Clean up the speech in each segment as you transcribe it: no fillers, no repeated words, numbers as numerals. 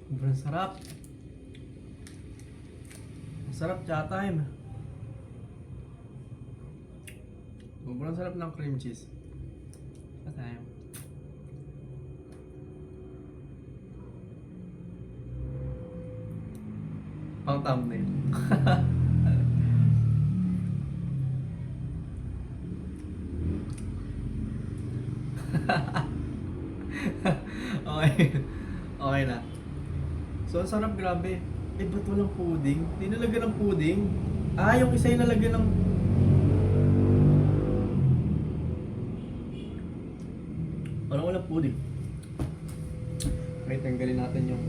Sobrang sarap. Ang sarap cha time. Sobrang sarap ng cream cheese. Cha time. Pang thumbnail. Okay. Okay na. So, ang sarap, grabe. Eh, ba't walang pudding? Di nalagyan ng pudding. Ah, yung isa yung nalagyan ng... Parang walang pudding. Wait, tanggalin natin yung...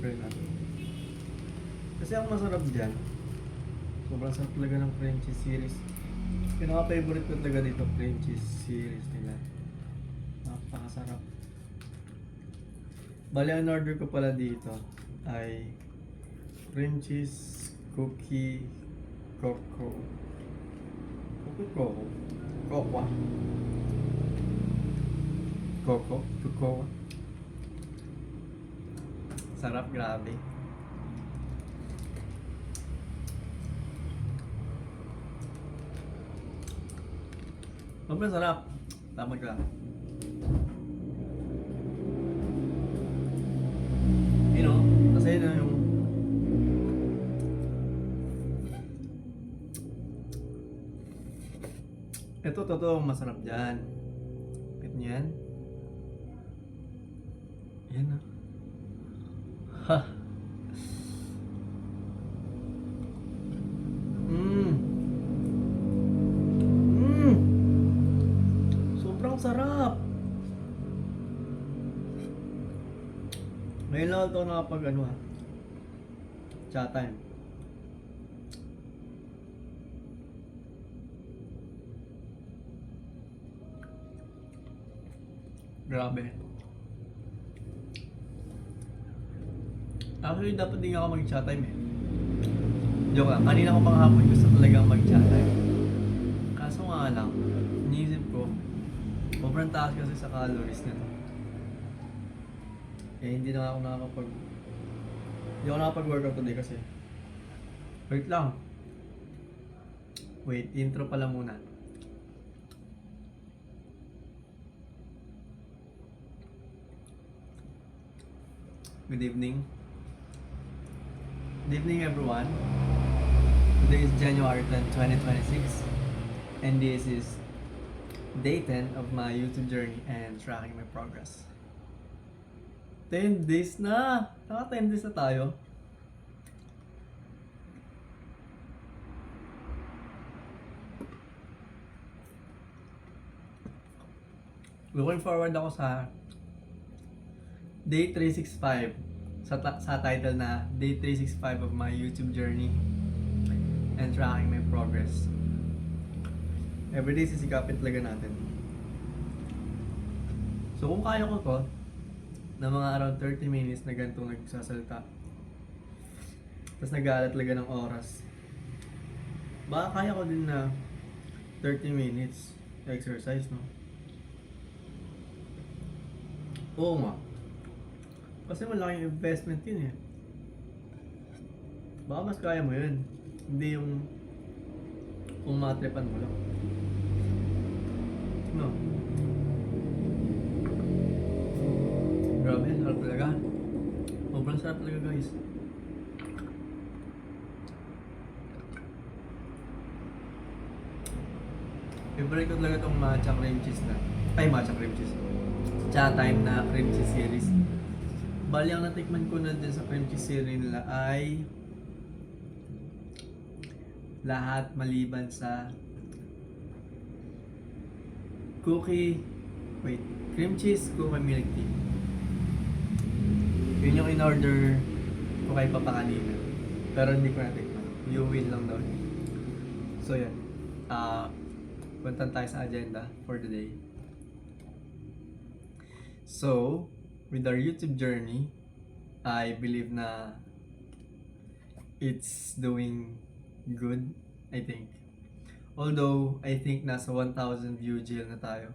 Try natin. Kasi ang masarap dyan, sobrang sarap talaga ng cream cheese series. Pinaka-favorite ko talaga dito, cream cheese series nila. Napakasarap. Bali, ang order ko pala dito ay cream cheese cookie coco. Cookie coco? Coco. Coco? Coco. Sarap, grabe. Sobrang sarap. Tama ka. You know, kasi na yung ito totoo masarap dyan. Kapit niyan. Yan na. Ha. Mmm. Mmm. Sobrang sarap. Ngayon lang ito nakapag ano ha. Chat time. Grabe. Actually, dapat din ako mag-chat time eh. Joke lang. Kanina ko pang hapon gusto talagang mag-chat time. Kaso nga lang, iniisip ko, sobrang taas kasi sa calories nito. Eh, hindi na ako hindi ako nakapag-workout today kasi. Wait lang. Wait, intro pala muna. Good evening. Good evening everyone. Today is January 10, 2026. And this is day 10 of my YouTube journey and tracking my progress. 10 days na! Naka 10 days na tayo. Looking forward ako sa day 365 sa title na day 365 of my YouTube journey and tracking my progress. Everyday sisikapin talaga natin. So kung kaya ko to na mga around 30 minutes na ganitong nagsasalita, tapos nag-aalat talaga ng oras, baka kaya ko din na 30 minutes exercise, no? Oo nga. Kasi malaking investment yun eh. Baka mas kaya mo yun. Hindi yung kung matripan mo lang. No? Grabe, sarap talaga. Sobrang sarap talaga guys. Favorite ko talaga itong matcha cream cheese na. Ay, matcha cream cheese. Cha time na cream cheese series. Bali, ang natikman ko na din sa cream cheese series nila ay lahat maliban sa cream cheese cookie milk tea. Yun yung in-order ko kay Papa kanina. Pero hindi ko natikman. You win lang daw. So yan. Puntan tayo sa agenda for the day. So, with our YouTube journey, I believe na it's doing good, I think. Although, I think nasa 1,000 view jail na tayo.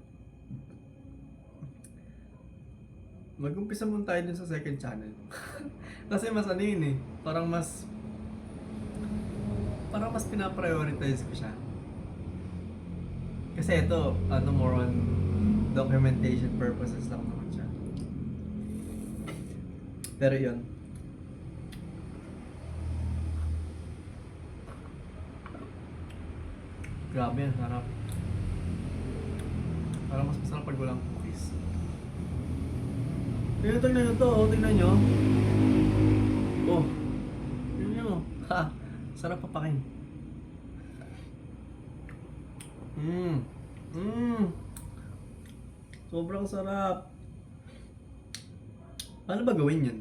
Mag-umpisa muna tayo dun sa second channel. Kasi mas ano yun eh, parang mas pinaprioritize ko siya. Kasi ito, ano, more on documentation purposes lang naman siya. Pero yun. Grabe yan, sarap. Parang mas masarap pag walang cookies. Tingnan nyo to, oh, tingnan nyo. Oh, tingnan nyo. Ha, sarap papakin. Sobrang sarap. Paano ba gawin yun?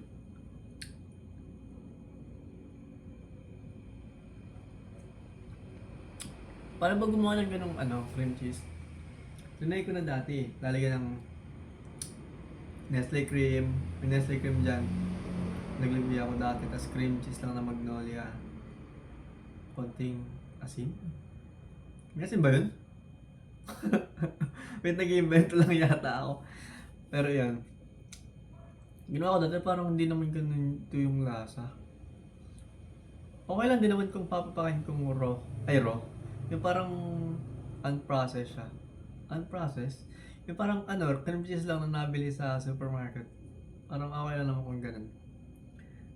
Paano ba gumawa ng ganong cream cheese? Tinry ko na dati. Lalagyan ng Nestle cream. May Nestle cream dyan. Naglagay ako dati. Tapos cream cheese lang na Magnolia. Konting asin. May asin ba yun? May nag-invento lang yata ako. Pero yan. Ginawa ko dati parang hindi naman ganun ito yung lasa. Okay lang din naman kung papapakin kong raw. Yung parang unprocessed siya. Unprocessed? Yung parang cream cheese lang na nabili sa supermarket. Parang okay lang naman kung ganun.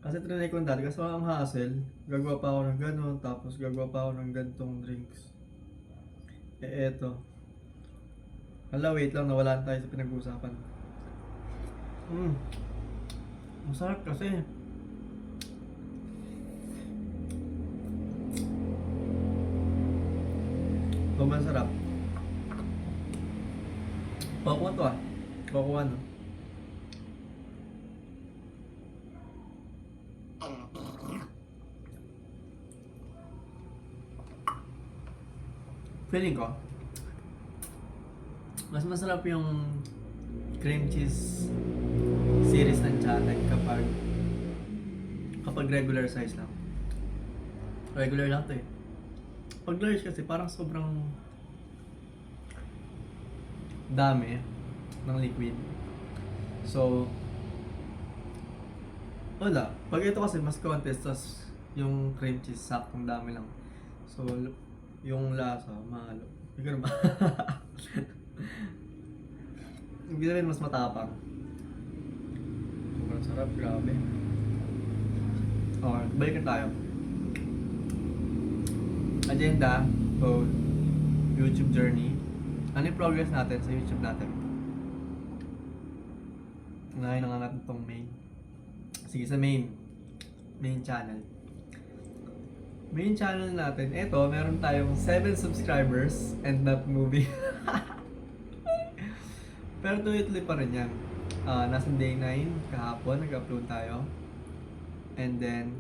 Kasi trinay ko dati kasi ang hassle. Gagawa pa ako ng ganun, tapos gagawa pa ako ng ganitong drinks. Eto. Hala, wait lang, nawalan tayo sa pinag-uusapan. Masarap kasi. Sobrang sarap. Kukuha to Kukuha no. Feeling ko mas masarap yung cream cheese series ng Chatag kapag regular size lang. Regular lang to eh. Pag large kasi parang sobrang dami ng liquid. So wala. Pag ito kasi mas contest, tas yung cream cheese saktong dami lang. So yung lasa mahalo. Hindi ba? Hindi na rin mas matapang. Sobrang sarap, grabe. Okay, balikan tayo. Agenda o YouTube journey. Ano yung progress natin sa YouTube natin? Unahin na nga natin itong main. Sige, sa main channel. Main channel natin, eto, meron tayong 7 subscribers and not moving. Pero tuloy-tuloy pa rin yan. Nasa day 9 kahapon, nag-upload tayo. And then,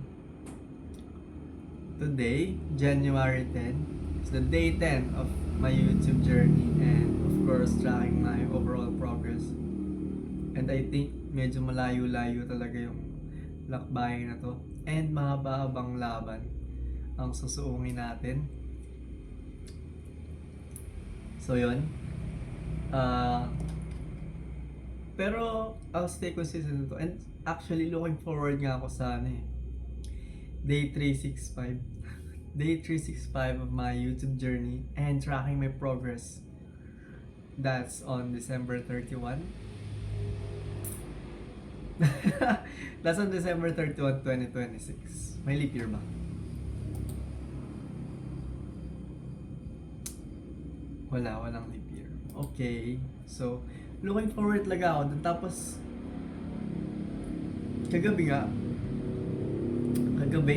today, January 10, is the day 10 of my YouTube journey. And of course, tracking my overall progress. And I think medyo malayo-layo talaga yung lakbayin na to. And mahaba-habang laban ang susuungin natin. So yun. Pero I'll stay consistent to. And actually looking forward nga ako sa day 365. Day 365 of my YouTube journey and tracking my progress. That's on December 31. That's on December 31, 2026. May leap year ba? Walang leap year. Okay. So, looking forward talaga ako dun. Tapos, kagabi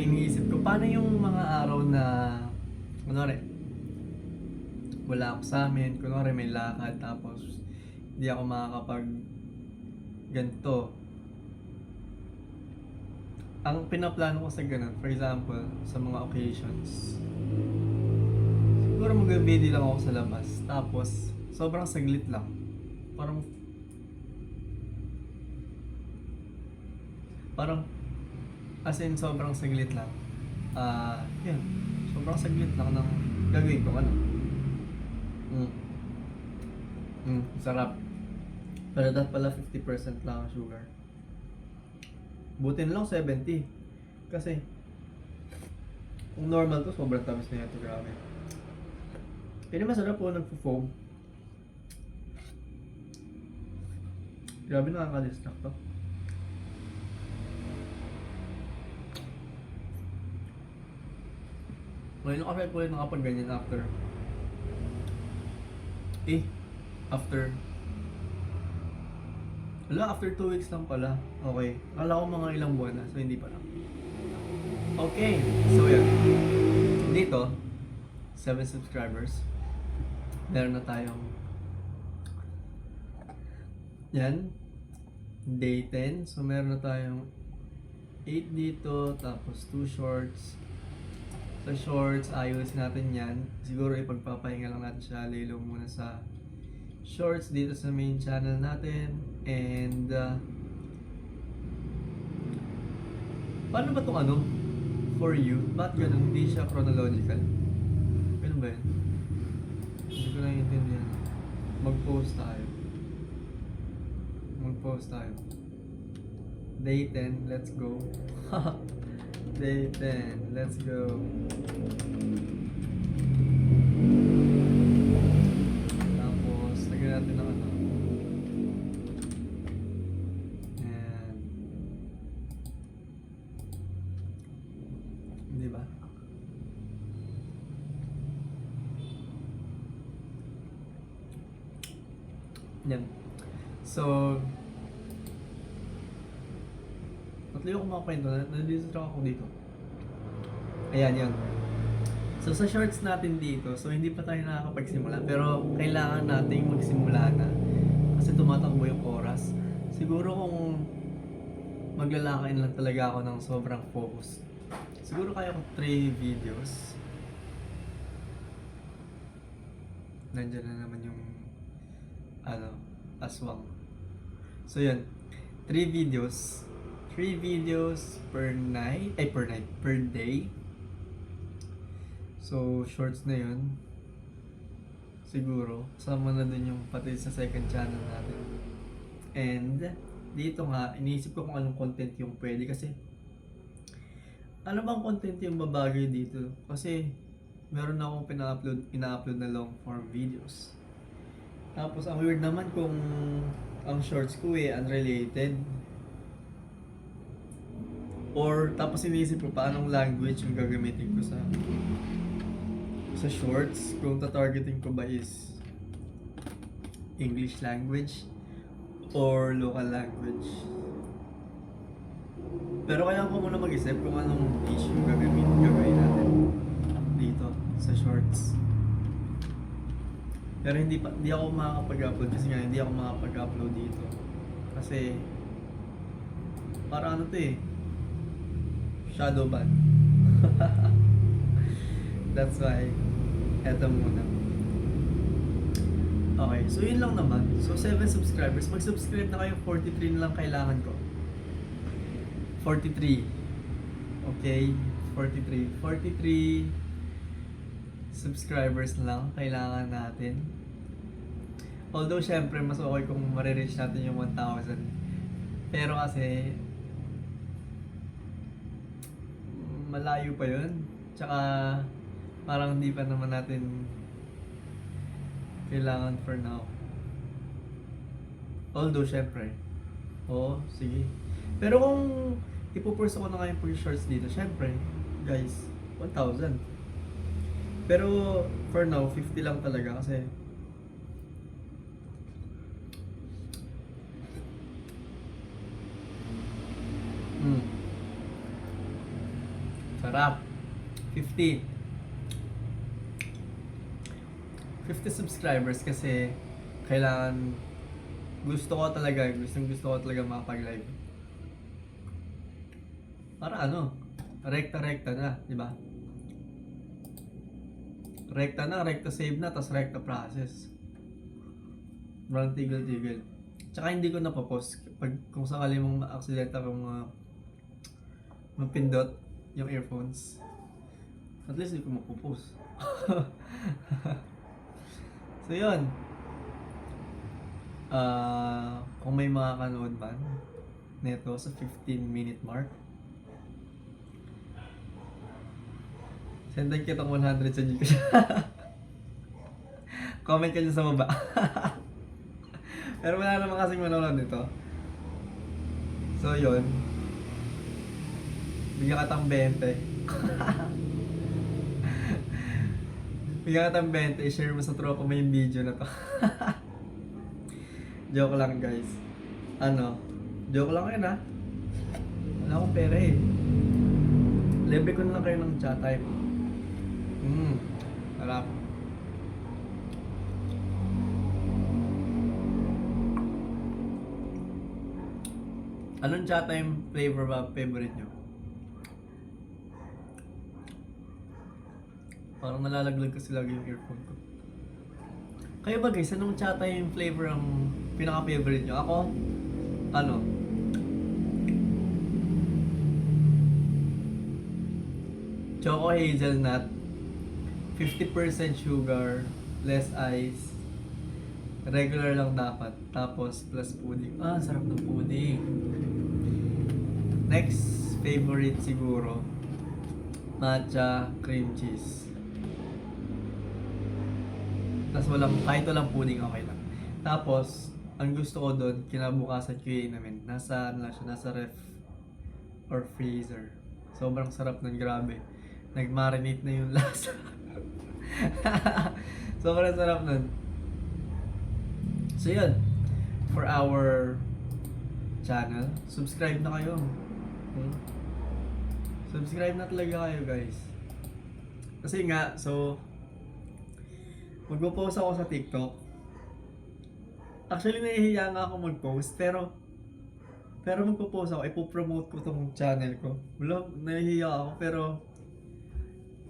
iniisip ko, paano yung mga araw na, kunwari, wala ako sa amin, kunwari may lakad, tapos, hindi ako makakapag ganito. Ang pinaplano ko sa ganun, for example, sa mga occasions, siguro mag-video lang ako sa labas, tapos, sobrang saglit lang. Parang as in sobrang saglit lang. Yun. Sobrang saglit lang ng gagawin ko sarap. Pero dapat pala 50% lang ang sugar. Buti na lang 70. Kasi, kung normal to, sobrang tamis na ito. Grabe. Pero masarap po nagpo-foam. Grabe, nakaka-distract to. Ngayon kasi po yung nakapag-ganyan after. After 2 weeks lang pala. Okay. Akala ko mga ilang buwan na, so hindi pa lang. Okay, so yan. Dito, 7 subscribers. Meron na tayong yan, day 10. So meron na tayong 8 dito, tapos 2 shorts. Sa shorts, ayos natin yan. Siguro ipagpapahinga lang natin siya. Lilo muna sa shorts dito sa main channel natin. And paano ba itong ano? For you? Ba't ganun? Hindi siya chronological. Ganun ba yun? Hindi ko naiintindihan. Mag-post tayo. Day 10, let's go. Day 10, let's go. Tapos, lagyan natin ng ano. Ayan. Di ba? Yan. So, Tatlo yung kumakwento na nadidistract ako dito. Ayan yun. So sa shorts natin dito, so hindi pa tayo nakakapagsimula, pero kailangan nating magsimula na kasi tumatakbo yung oras. Siguro kung maglalakain lang talaga ako ng sobrang focus, siguro kaya ko 3 videos. Nandiyan na naman yung aswang. So yun, 3 videos per day. So shorts na yun. Siguro sama na dun yung pati sa second channel natin. And dito nga, iniisip ko kung anong content yung pwede kasi ano bang content yung babagay dito? Kasi meron na akong pina-upload na long form videos. Tapos ang weird naman kung ang shorts ko unrelated. Or tapos iniisip ko paanong language yung gagamitin ko sa shorts. Kung ta-targeting ko ba is English language or local language. Pero kailangan ko muna mag-isip kung anong issue gagawin natin dito sa shorts. Pero hindi ako makakapag-upload kasi nga hindi ako makakapag-upload dito. Kasi para ano to shadow ban. That's why eto muna. Okay, so yun lang naman. So 7 subscribers. Mag-subscribe na kayo. 43 na lang kailangan ko. 43. Okay, 43 subscribers na lang kailangan natin. Although syempre mas okay kung marireach natin yung 1,000. Pero kasi malayo pa yun. Tsaka parang hindi pa naman natin kailangan for now. Although syempre, sige. Pero kung ipupurse ko na kayo for shorts dito, syempre guys, 1,000. Pero for now, 50 lang talaga kasi sarap. 50 subscribers kasi kailangan gusto ko talaga makapag-live. Para rekta na, di ba? Rekta save na, tas rekta process. Walang tigil-tigil. Tsaka hindi ko napopost kung sakali mong ma-accident akong mapindot yung earphones. At least hindi ko mapopost. So yun. Kung may mga kanood man neto sa 15-minute mark, sendan kitang 100 sa Gcash. Comment ka dyan sa baba. Pero wala naman kasing manonood nito. So yun, bigyan ka tang 20. Bigyan ka tang 20, i-share mo sa tropa mo yung video na to. Joke lang guys. Joke lang yun ha. Wala akong pera eh. Libre ko na lang kayo ng chat time. Harap. Anong chat time flavor ba favorite nyo? Parang nalalaglag kasi lagi yung earphone ko. Kayo ba guys, anong chat time flavor ang pinaka-favorite nyo? Ako, Choco hazelnut, 50% sugar, less ice, regular lang dapat, tapos plus pudding. Sarap ng pudding. Next favorite siguro, matcha cream cheese. Tapos kahit walang pudding, okay lang. Tapos, ang gusto ko doon, kinabukasan ko yung namin. Nasa ref or freezer. Sobrang sarap nun, grabe. Nag-marinate na yung lasa. Sobrang sarap nun. So yun, for our channel, subscribe na kayo. Subscribe na talaga kayo guys. Kasi nga, magpo-post ako sa TikTok. Actually, nahihiya nga ako mag-post, pero magpo-post ako, ipopromote ko tong channel ko. Wala, nahihiya ako, pero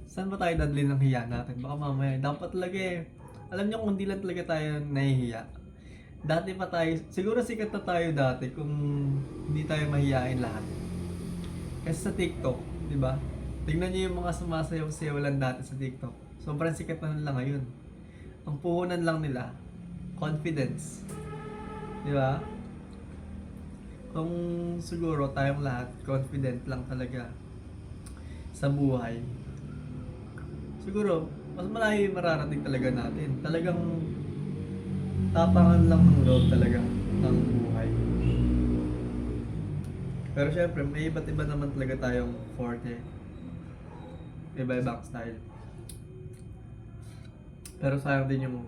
saan ba tayo dadalhin ng hiya natin? Baka mamaya, dapat talaga alam niyo kung hindi lang talaga tayo nahihiya. Dati pa tayo, siguro sikat na tayo dati kung hindi tayo mahihain lahat. Kasi sa TikTok, di ba? Tingnan niyo yung mga sumasayaw-sayaw lang dati sa TikTok. Sobrang sikat na nila ngayon. Ang puhunan lang nila, confidence. Di ba? Kung siguro tayong lahat, confident lang talaga sa buhay, siguro, mas malayo yung mararating talaga natin. Talagang tapangan lang ng loob talaga ng buhay. Pero syempre, may iba't iba naman talaga tayong forte. Iba-ibang style. Pero sayang din yung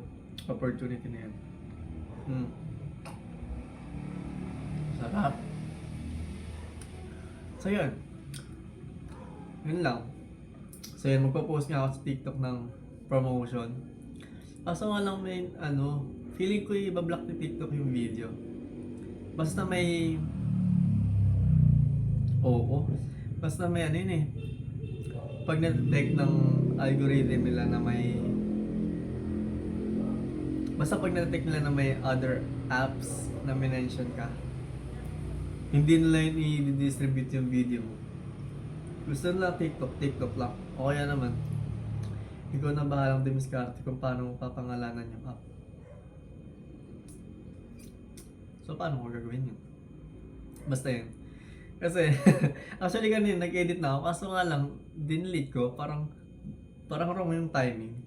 opportunity na yan. Sarap. So yun. Yun lang. So yun, magpo-post nga ako sa TikTok ng promotion. Kaso nga lang may, feeling ko i-block ni TikTok yung video. Basta may, basta may pag na-detect ng algorithm nila na basta pag na-detect nila na may other apps na minention ka, hindi nila yun i-distribute yung video mo. Gusto nila TikTok lang. O kaya naman, ikaw na bahalang dimiskarte kung paano mo papangalanan yung app. So, paano ko gagawin yun? Basta yun. Kasi, actually kanina nag-edit na ako, kaso nga lang, dinelete ko, parang wrong yung timing.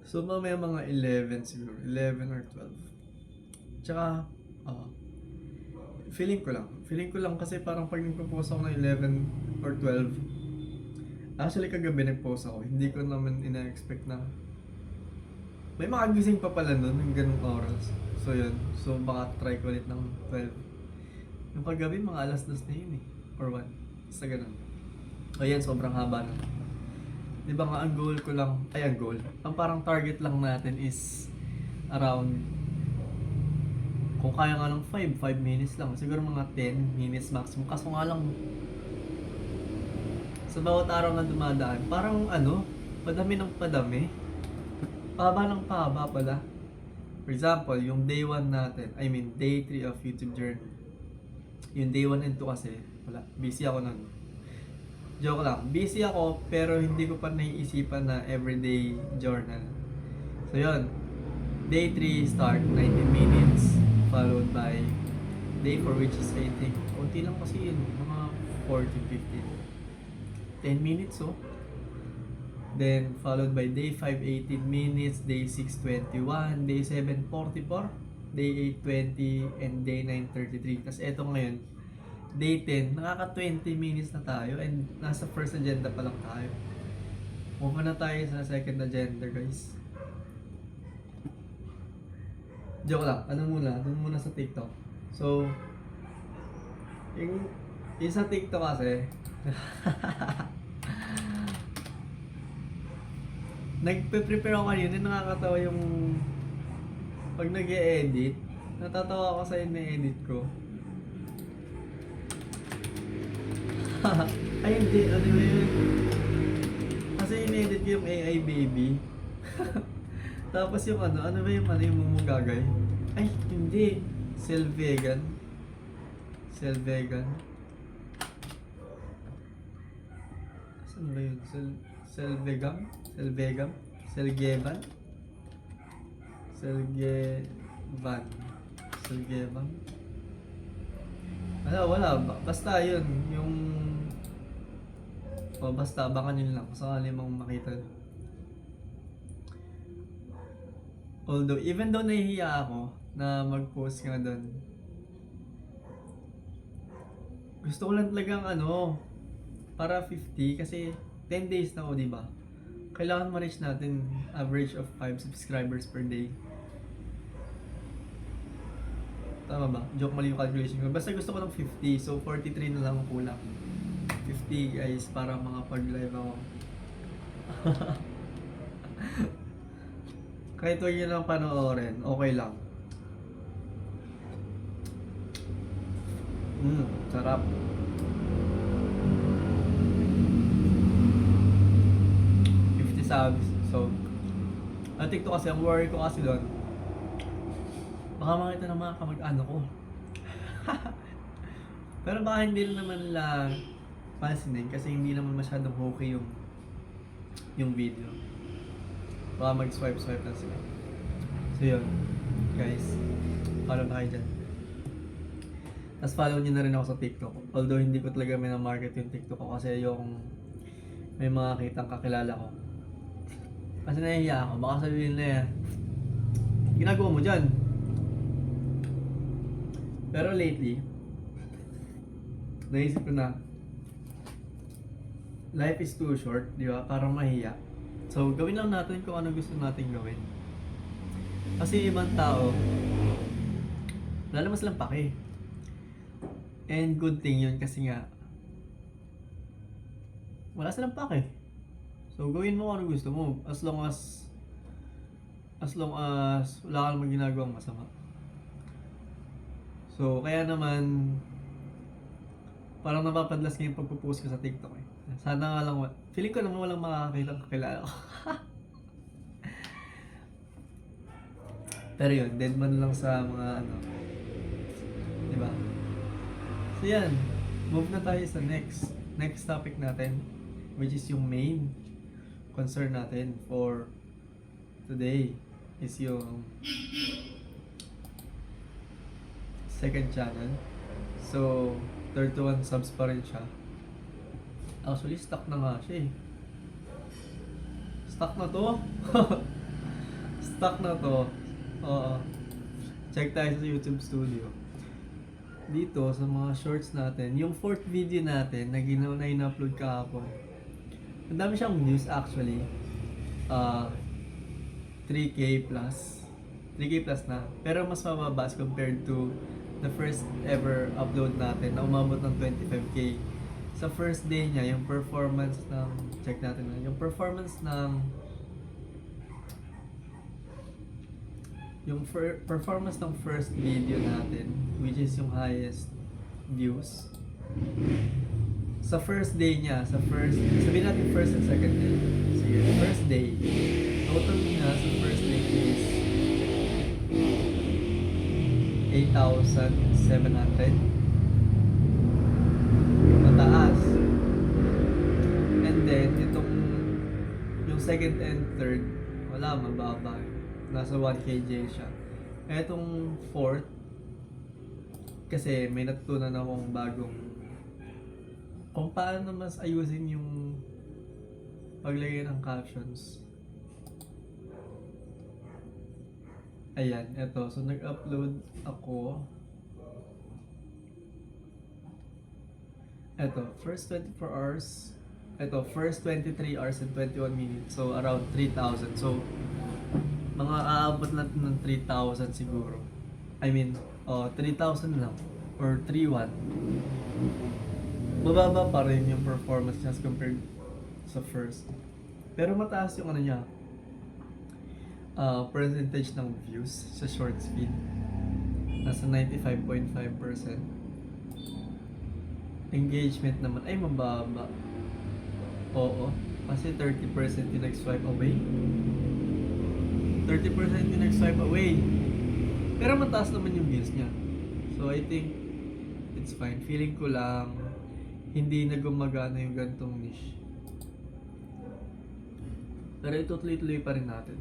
So, mamaya mga 11 siguro, 11 or 12. Tsaka, feeling ko lang kasi parang pag nagpo-post ako ng 11 or 12, actually kagabi nag-post ako, hindi ko naman ina-expect na may makagising pa pala nun ng ganung oras. So yun, so baka try ko ulit ng 12. Yung paggabi mga alas 2 na yun or 1, basta ganun. O yan, sobrang haba na. Diba nga ang goal ko lang, ang parang target lang natin is around, kung kaya nga lang 5 minutes lang, siguro mga 10 minutes maximum. Kaso nga lang, sa bawat araw na dumadaan, parang padami ng padami. Pahaba ng pahaba pala. For example, yung day 1 natin, day 3 of YouTube journey. Yung day 1 and 2 kasi, busy ako nun. Joke lang, busy ako pero hindi ko pa naiisipan na everyday journal. So yun, day 3 start, 90 minutes. followed by day 4, which is I think konti lang kasi yun, mga 14, 15, 10 minutes, oh. Then followed by day 5, 18 minutes, day 6, 21, day 7, 44, day 8, 20, and day 9, 33. Tapos eto ngayon, day 10, nakaka 20 minutes na tayo and nasa first agenda pa lang tayo. Move na tayo sa second agenda, guys. Joke lang, doon muna sa TikTok. So, yung sa TikTok kasi, nagpe-prepare ako kanina, nakakatawa yung pag nag-e-edit, natatawa ako sa ine-edit ko. Ay hindi, ano yun? Kasi ine-edit ko yung AI baby. Tapos yung ano ba yung mumugagay? Ay, hindi. Cell vegan. Saan ba yun? Selgevan? Wala. Basta yun. Yung... basta, baka nyo lang. Kung sakali mong makita. Although, even though nahihiya ako na mag-post nga doon, gusto ko lang talagang para 50 kasi 10 days na ako, diba? Kailangan ma-reach natin average of 5 subscribers per day. Tama ba? Joke, mali yung calculation ko. Basta gusto ko ng 50, so 43 na lang ang kulang. 50 guys, para makapag-live ako. Kahit huwag nyo lang panoorin, okay lang. Sarap. Subs. So, ang TikTok kasi, ang worry ko kasi doon, baka makita ng mga kamag-ano ko. Pero baka hindi naman nila pansinin kasi hindi naman masyadong okay yung video. Baka mag-swipe lang sila. So yun, guys, follow na kayo dyan. Tapos follow nyo na rin ako sa TikTok. Although hindi ko talaga minamarket yung TikTok ko kasi yung may mga kitang kakilala ko. Kasi nahihiya ako, baka sabihin na ginagawa mo dyan. Pero lately, naisip ko na, life is too short, di ba? Parang mahiya. So, gawin lang natin kung ano gusto natin gawin. Kasi ibang tao, wala naman silang pake. And good thing yun kasi nga, wala silang pake. So, gawin mo kung ano gusto mo as long as wala ka naman ginagawang masama. So, kaya naman parang napapadlas ko yung pagpo-post ko sa TikTok eh. Sana nga lang, feeling ko naman walang makakakita kakilala ko. Pero yun, dead man lang sa mga diba? So yan, move na tayo sa next topic natin, which is yung main concern natin for today is yung second channel. So 31 subs pa rin siya. Actually stuck na nga siya eh. Stuck na to. Stuck na to. Oo. Check tayo sa YouTube Studio. Dito sa mga shorts natin, yung fourth video natin na in-upload kahapon, ang dami siyang views actually. 3K plus na. Pero mas mababa as compared to the first ever upload natin na umabot ng 25K. Sa first day niya, yung performance ng performance ng first video natin, which is yung highest views. Sa first day niya, sabihin natin first and second day. Sige, first day, total niya sa first day is 8,700. Mataas. And then, yung second and third, wala, mababa. Nasa 1KJ siya. Etong fourth, Kasi may natutunan akong bagong kung paano mas ayusin yung paglagay ng captions. Ayan, eto. So, nag-upload ako. Eto, first 24 hours. Eto, first 23 hours and 21 minutes. So, around 3,000. So, mga aabot natin ng 3,000 siguro. I mean, 3,000 lang. Or 3,1. Mababa pa rin yung performance niya as compared sa first. Pero mataas yung ano niya, percentage ng views sa short feed. Nasa 95.5%. Engagement naman ay mababa. Oo, kasi 30% yung nag-swipe away. 30% yung nag-swipe away. Pero mataas naman yung views niya. So I think it's fine. Feeling ko lang hindi na gumagana yung gantong niche. Pero itutuloy-tuloy pa rin natin.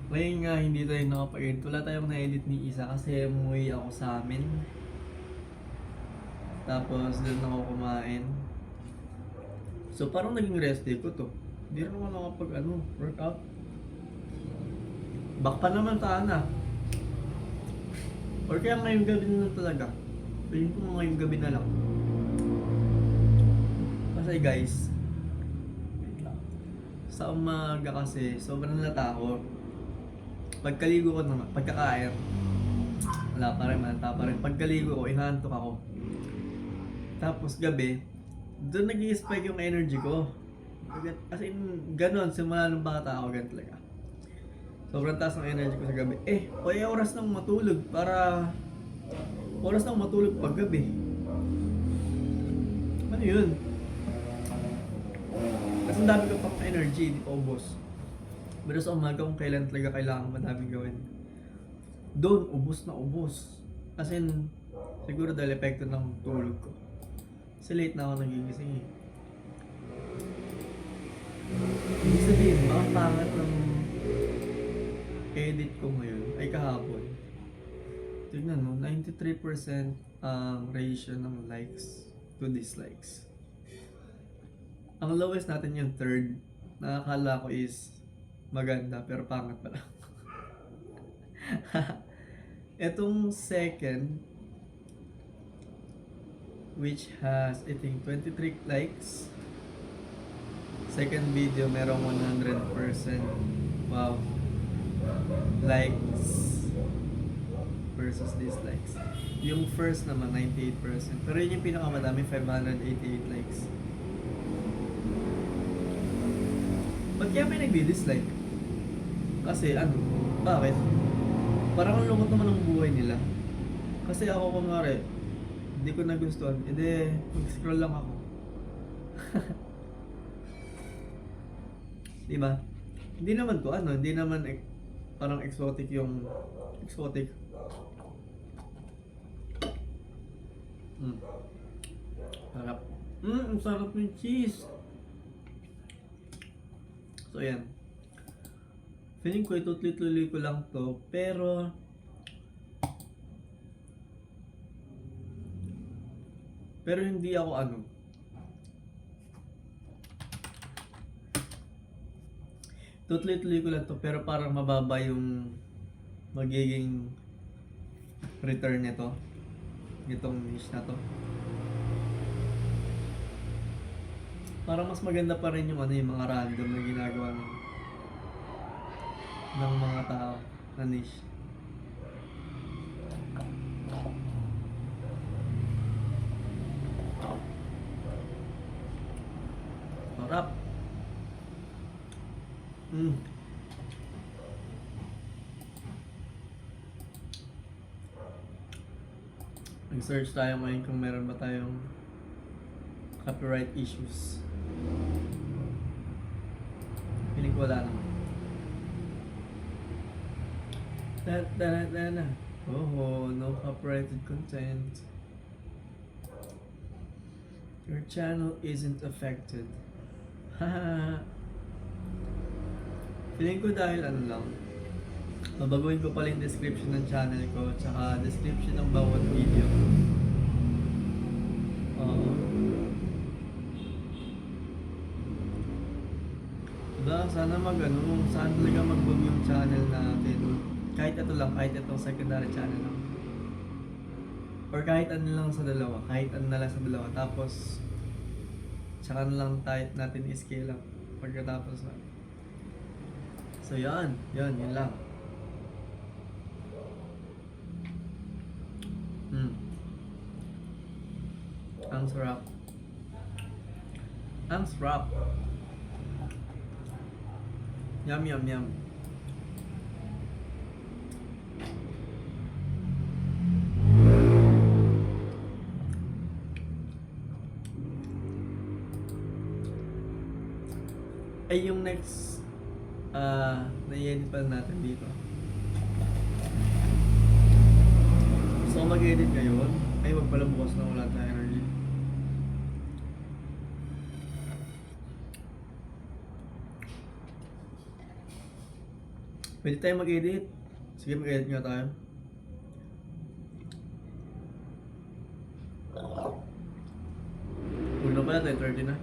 Ngayon nga hindi tayo nakapag-edit. Wala tayong na-edit ni Isa kasi umuwi ako sa amin. Tapos doon ako kumain. So parang naging rest day ko to. Hindi rin ako nakapag workout. Back pa naman sana. Or kaya ngayong gabi na lang talaga. Pwede ko ngayong gabi na lang. Kasi guys, sa umaga kasi sobrang natakot. Pagkaligo ko naman, pagkakain, wala pa rin, manta pa rin. Pagkaligo ko, inaantok ako. Tapos gabi, doon nag-i-spike yung energy ko. As in, ganon, simula nung bata ako, ganun talaga. Sobrang taas ng energy ko sa gabi. Oras nang matulog para... Oras nang matulog pag gabi. Ano yun? Kasi ang dami ko pang energy, di pa ubos. Pero sa umaga kung kailan talaga kailangan madaming gawin. Doon, ubos na ubos. As in, siguro dahil epekto ng tulog ko. Kasi late na ako nagigising eh. Ibig sabihin, baka pangat ng edit ko ngayon ay kahapon. Tignan mo, 93% ratio ng likes to dislikes. Ang lowest natin yung third, nakakala ko is maganda pero pangat pala. Etong second, which has I think 23 likes. Second video merong 100% wow likes versus dislikes. Yung first naman 98%. Pero yun yung pinakamadami, 588 likes. Ba't kaya may nagdi-dislike? Kasi bakit? Parang ang lungkot naman ng buhay nila. Kasi ako kunwari, hindi ko nagustuhan, mag-scroll lang ako. Diba? Hindi naman to hindi naman parang exotic yung exotic. Sarap. Ang sarap ng cheese. So yan. Feeling ko itutuloy-tuloy ko lang to, pero hindi ako tutuloy-tuloy ko lang to, pero parang mababa yung magiging return nito, itong niche na to. Parang mas maganda pa rin yung yung mga random na ginagawa ng mga tao na niche. Sarap. Nag-search tayo ngayon kung meron ba tayong copyright issues. Piling ko wala naman. Oh, no copyrighted content. Your channel isn't affected. Haha. Feeling ko dahil lang, Babaguhin ko pala yung description ng channel ko, tsaka description ng bawat video. Oo. Sana sana talaga mag-boom yung channel natin. Kahit ito lang, kahit itong secondary channel lang. Or kahit ano lang sa dalawa, kahit ano na lang sa dalawa. Tapos, tsaka na lang natin i-scale up pagkatapos na. So yun lang. Ang sarap. Ang sarap. Yum, yum, yum. Ay, yung next na-edit pa natin dito. So, mag-edit ngayon. Ay, wag pala bukas na wala tayong energy. Pwede tayo mag-edit. Sige, mag-edit nga tayo. Una pala tayo, 30 na.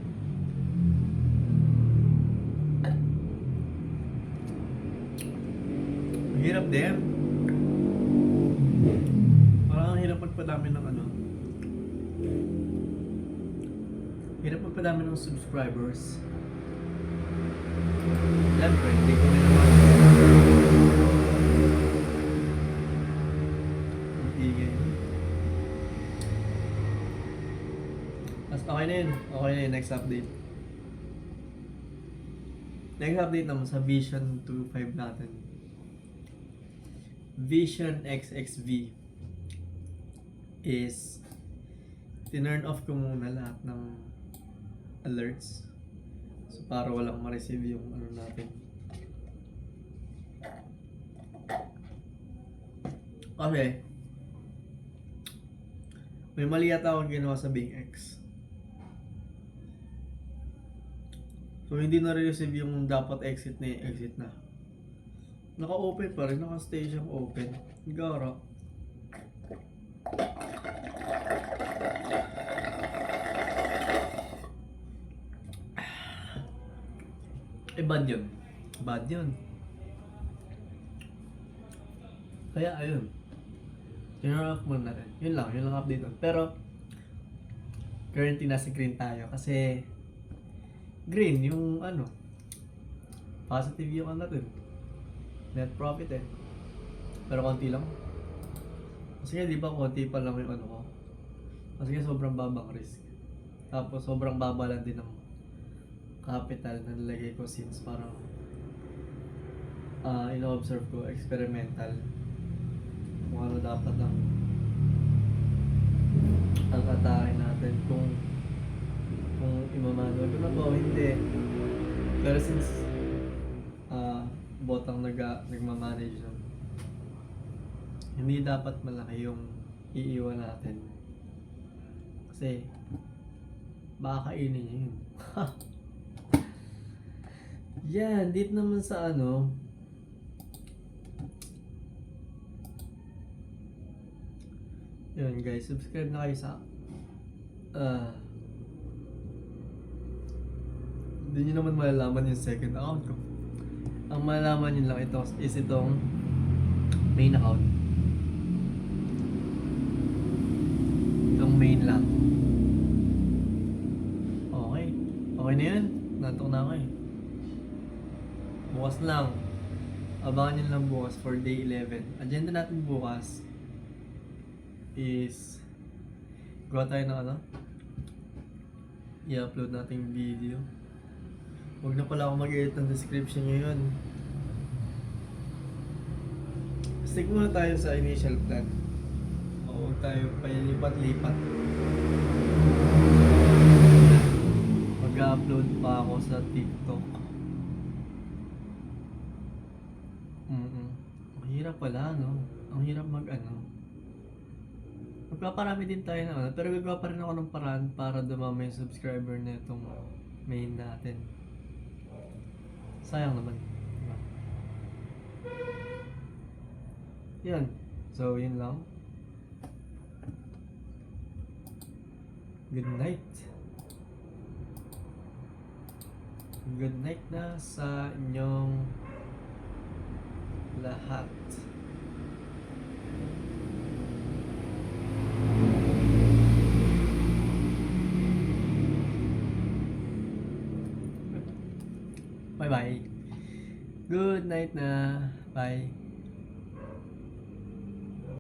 Hirap din. Parang ang hirap magpadami ng ano. Hirap magpadami ng subscribers. Siyempre, hindi ko rin naman. Ang ingay. Okay na yun. Okay na yun. Next update. Next update naman sa Vision 2.5 natin. Vision XXV is tinurn off ko muna lahat ng alerts. So para walang ma-receive yung ano natin. Okay. May mali yata akong ginawa sa Bing X. So hindi na-receive yung dapat exit na. Naka-open pa rin, naka-stay siyang open. Gara. Bad yun. Bad yun. Kaya ayun. Tinurn off muna natin. Yun lang update nun. Pero, currently nasa green tayo kasi green yung ano. Positive yung ano natin. Net profit eh. Pero konti lang. Kasi nga di ba konti pa lang yung ano ko. Kasi nga sobrang babang risk. Tapos sobrang baba lang din ng capital na nilagay ko since parang ino-observe ko experimental kung ano dapat ang atake natin kung imamanual ko na ba o hindi. Pero since botang nagmamanage nun, hindi dapat malaki yung iiwan natin kasi baka kainin niya yun. Yan, dito naman sa ano, yun guys, subscribe na kayo sa hindi nyo naman malalaman yung second account ko. Ang malalaman nyo lang ito is itong main account. Itong main lang. Okay. Okay na yun. Natok na ako eh. Bukas lang. Abangan nyo lang bukas for day 11. Agenda natin bukas is gawa tayo ng ano? I-upload natin video. Huwag na pala ako mag-edit ng description ngayon. Stick muna tayo sa initial plan. Huwag tayo pailipat-lipat. Mag-upload pa ako sa TikTok. Ang hirap pala, no? Ang hirap mag-ano. Magpaparami din tayo ng ano, pero gagawa pa rin ako ng paraan para dumami yung subscriber na itong main natin. Sayang naman. Yun. So, yun lang. Good night. Good night na sa inyong lahat. Bye-bye. Good night na. Bye.